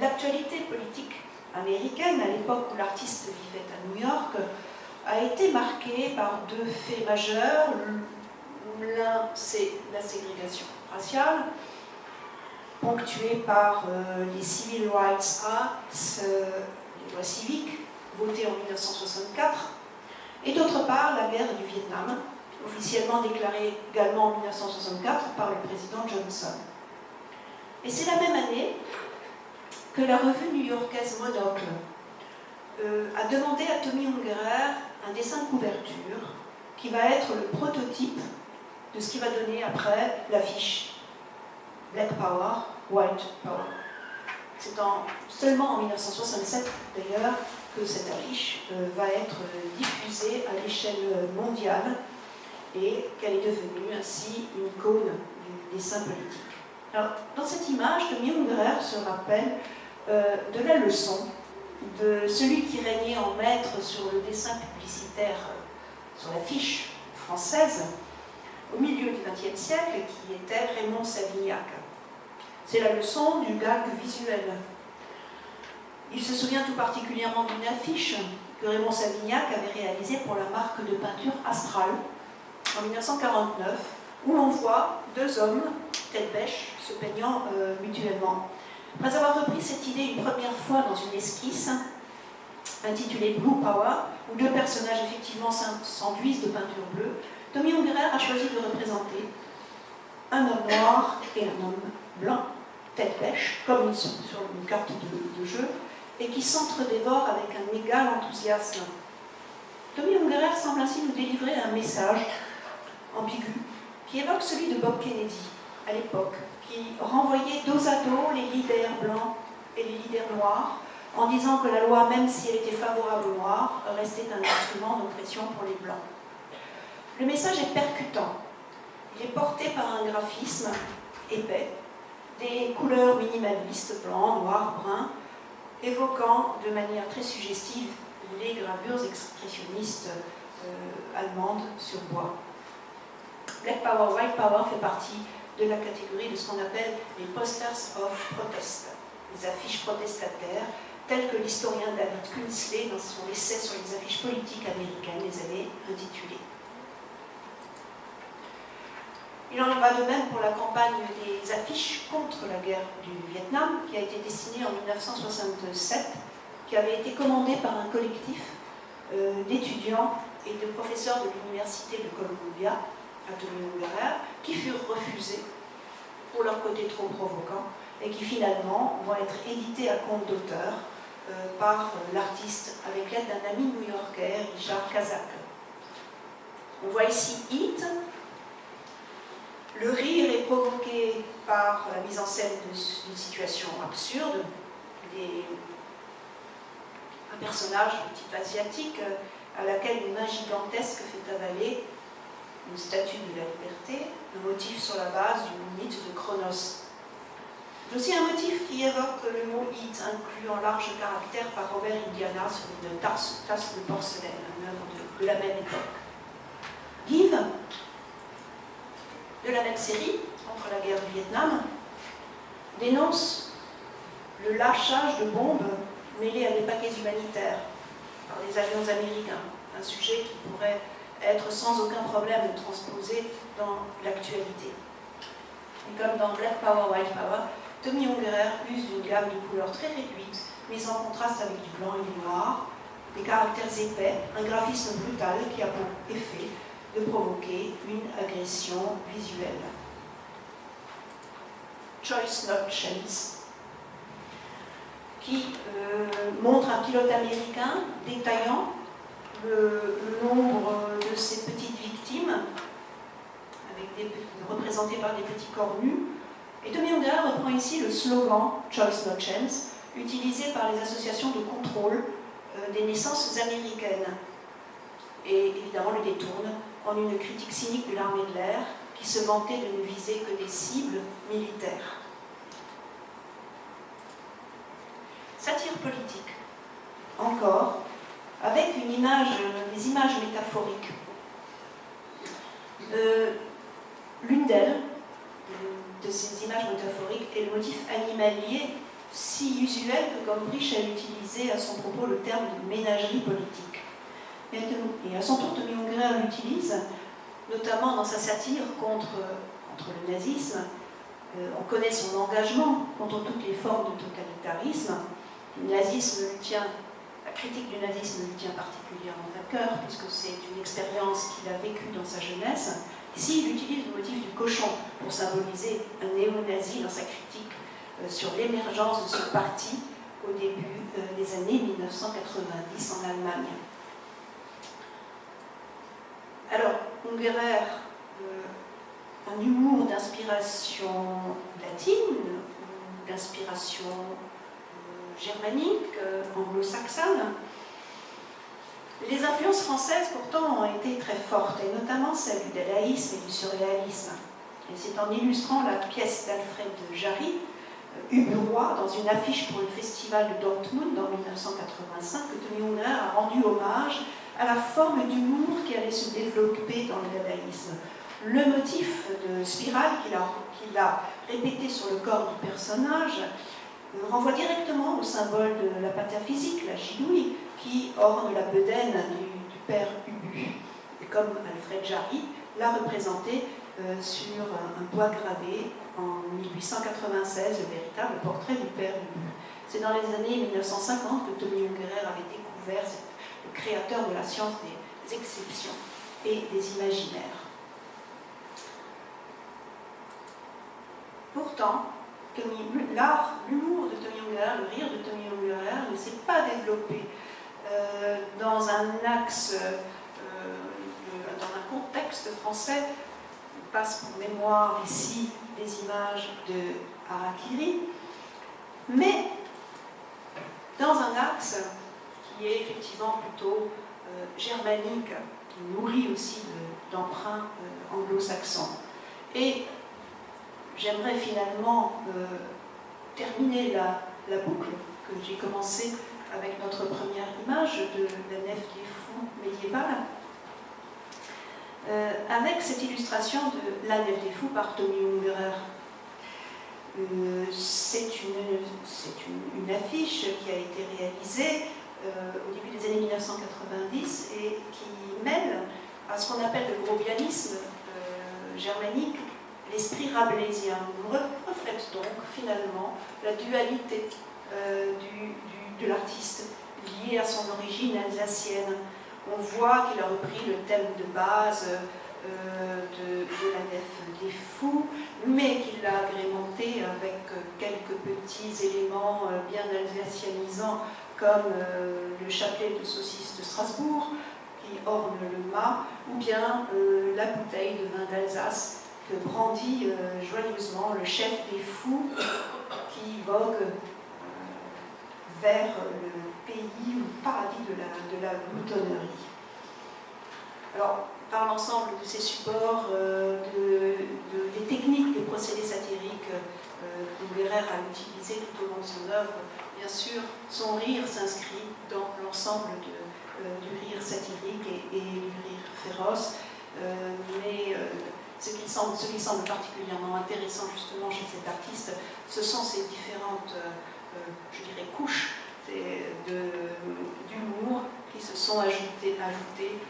L'actualité politique américaine, à l'époque où l'artiste vivait à New York, a été marquée par deux faits majeurs. L'un, c'est la ségrégation raciale, ponctuée par les Civil Rights Acts, les lois civiques, votées en 1964, et d'autre part la guerre du Vietnam, officiellement déclarée également en 1964 par le président Johnson. Et c'est la même année que la revue new-yorkaise Monocle a demandé à Tommy Ungerer un dessin de couverture qui va être le prototype de ce qui va donner après l'affiche Black Power, White Power. C'est seulement en 1967 d'ailleurs que cette affiche va être diffusée à l'échelle mondiale et qu'elle est devenue ainsi une icône du dessin politique. Alors, dans cette image, Tommy Ungerer se rappelle de la leçon de celui qui régnait en maître sur le dessin publicitaire, sur l'affiche française, au milieu du XXe siècle, qui était Raymond Savignac. C'est la leçon du gag visuel. Il se souvient tout particulièrement d'une affiche que Raymond Savignac avait réalisée pour la marque de peinture Astral en 1949, où l'on voit deux hommes, tête bêche, se peignant mutuellement. Après avoir repris cette idée une première fois dans une esquisse intitulée Blue Power, où deux personnages effectivement s'enduisent de peinture bleue, Tommy Ungerer a choisi de représenter un homme noir et un homme blanc, tête bêche, comme ils sont sur une carte de jeu, et qui s'entre-dévorent avec un égal enthousiasme. Tommy Ungerer semble ainsi nous délivrer un message ambigu qui évoque celui de Bob Kennedy à l'époque, qui renvoyait dos à dos les leaders blancs et les leaders noirs, en disant que la loi, même si elle était favorable aux noirs, restait un instrument d'oppression pour les blancs. Le message est percutant. Il est porté par un graphisme épais, des couleurs minimalistes, blanc, noir, brun, évoquant de manière très suggestive les gravures expressionnistes allemandes sur bois. Black Power, White Power fait partie de la catégorie de ce qu'on appelle les posters of protest, les affiches protestataires, telles que l'historien David Kunsley dans son essai sur les affiches politiques américaines les avait intitulées. Il en va de même pour la campagne des affiches contre la guerre du Vietnam, qui a été dessinée en 1967, qui avait été commandée par un collectif d'étudiants et de professeurs de l'université de Columbia, à Tommy Ungerer, qui furent refusés pour leur côté trop provoquant, et qui finalement vont être édités à compte d'auteur par l'artiste avec l'aide d'un ami new-yorkais, Richard Kazak. On voit ici Heat. Le rire est provoqué par la mise en scène d'une situation absurde, un personnage de type asiatique à laquelle une main gigantesque fait avaler une statue de la liberté, un motif sur la base du mythe de Cronos. C'est aussi un motif qui évoque le mot hit, inclus en large caractère par Robert Indiana sur une tasse de porcelaine, une œuvre de la même époque. Give, de la même série, contre la guerre du Vietnam, dénonce le lâchage de bombes mêlées à des paquets humanitaires par les avions américains, un sujet qui pourrait être sans aucun problème transposé dans l'actualité. Et comme dans Black Power, White Power, Tommy Ungerer use d'une gamme de couleurs très réduite, mise en contraste avec du blanc et du noir, des caractères épais, un graphisme brutal qui a pour effet de provoquer une agression visuelle. Choice Not Chance, qui montre un pilote américain détaillant le nombre de ces petites victimes, représentées par des petits corps nus. Et Tommy Ungerer reprend ici le slogan Choice Not Chance, utilisé par les associations de contrôle des naissances américaines. Et évidemment le détourne en une critique cynique de l'armée de l'air qui se vantait de ne viser que des cibles militaires. Satire politique, encore, avec des images métaphoriques. L'une d'elles, de ces images métaphoriques, est le motif animalier, si usuel que Gombrich a utilisé à son propos le terme de ménagerie politique. Et à son tour, Tommy Ungerer l'utilise, notamment dans sa satire contre le nazisme. On connaît son engagement contre toutes les formes de totalitarisme. La critique du nazisme lui tient particulièrement à cœur, puisque c'est une expérience qu'il a vécue dans sa jeunesse. Ici, il utilise le motif du cochon pour symboliser un néo-nazi dans sa critique sur l'émergence de ce parti au début des années 1990 en Allemagne. Alors, Ungerer, un humour d'inspiration latine, d'inspiration germanique, anglo-saxonne. Les influences françaises, pourtant, ont été très fortes, et notamment celles du dadaïsme et du surréalisme. Et c'est en illustrant la pièce d'Alfred Jarry Uberois dans une affiche pour le festival de Dortmund en 1985 que Tony Ungerer a rendu hommage à la forme d'humour qui allait se développer dans le dadaïsme. Le motif de spirale qu'il a répété sur le corps du personnage renvoie directement au symbole de la pataphysique, la gidouille, qui orne la bedaine du père Ubu. Et comme Alfred Jarry l'a représenté sur un bois gravé en 1896, le véritable portrait du père Ubu. C'est dans les années 1950 que Tony Ungerer avait découvert le créateur de la science des exceptions et des imaginaires. Pourtant, l'humour de Tony Ungerer, le rire de Tony Ungerer ne s'est pas développé dans un axe, dans un contexte français. On passe pour mémoire ici des images de Harakiri, mais dans un axe qui est effectivement plutôt germanique, qui nourrit aussi d'emprunts anglo-saxons. Et j'aimerais finalement terminer la boucle que j'ai commencée avec notre première image de la nef des fous médiévale, avec cette illustration de la nef des fous par Tony Ungerer. C'est une affiche qui a été réalisée au début des années 1990 et qui mêle à ce qu'on appelle le grobianisme germanique l'esprit rabelaisien. On reflète donc finalement la dualité de l'artiste liée à son origine alsacienne. On voit qu'il a repris le thème de base de la nef des fous, mais qu'il l'a agrémenté avec quelques petits éléments bien alsacianisants, comme le chapelet de saucisse de Strasbourg, qui orne le mât, ou bien la bouteille de vin d'Alsace, que brandit joyeusement le chef des fous qui vogue vers le pays ou le paradis de la gloutonnerie. Alors, par l'ensemble de ces supports, des techniques, des procédés satiriques qu'Ungerer a utilisés tout au long de son œuvre, bien sûr, son rire s'inscrit dans l'ensemble du rire satirique et du rire féroce, mais ce qui semble particulièrement intéressant justement chez cet artiste, ce sont ces différentes, je dirais, couches d'humour qui se sont ajoutées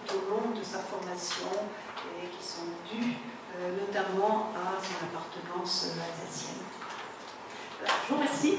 tout au long de sa formation et qui sont dues notamment à son appartenance alsacienne. Je vous remercie.